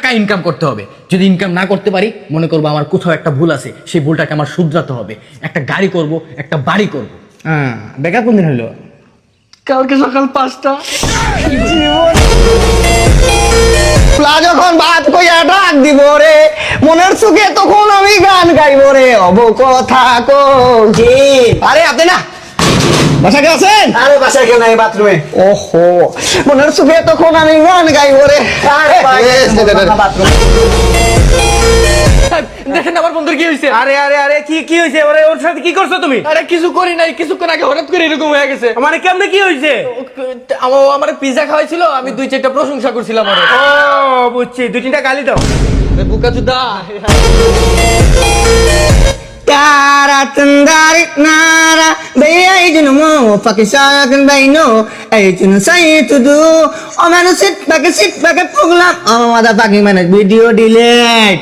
টাকা ইনকাম করতে হবে। যদি ইনকাম না করতে পারি, মনে করবো আমার কোথাও একটা ভুল আছে, সেই ভুলটাকে আমার শুধরাতে হবে। একটা গাড়ি করব, একটা বাড়ি করব। হ্যাঁ, বেকার কোন দিন হলো? কালকে সকাল 5টা। যখন ভাত কইয়া ডাক দিব রে, মনের সুখে তখন আমি গান গাইব রে, অব কথা কে। আরে আপনি না বাসা কে আছেন? আরে বাসায় কেউ নাই, বাথরুমে। ওহো, মনের সুখে তখন আমি গান গাইব রে। দেখেন আমার বন্ধুর কি হয়েছে। আরে আরে আরে কি হয়েছে? ওর সাথে কি করছো তুমি? আরে কিছু করি নাই, কিছুক্ষণ আগে হঠাৎ করে এরকম হয়ে গেছে। মানে কেমনে কি হয়েছে? আমার পিজা খাওয়াইছিল, আমি 2-4টা প্রশংসা করছিলাম। আরে ও বুঝছি, 2-3টা গালি দাও। বুকা চুদা। Tara tandari nara, they ain't no more. Pakistan and they know, ain't no say to do. Oh man, sit back and pull up. Oh, motherfucking man, video delete.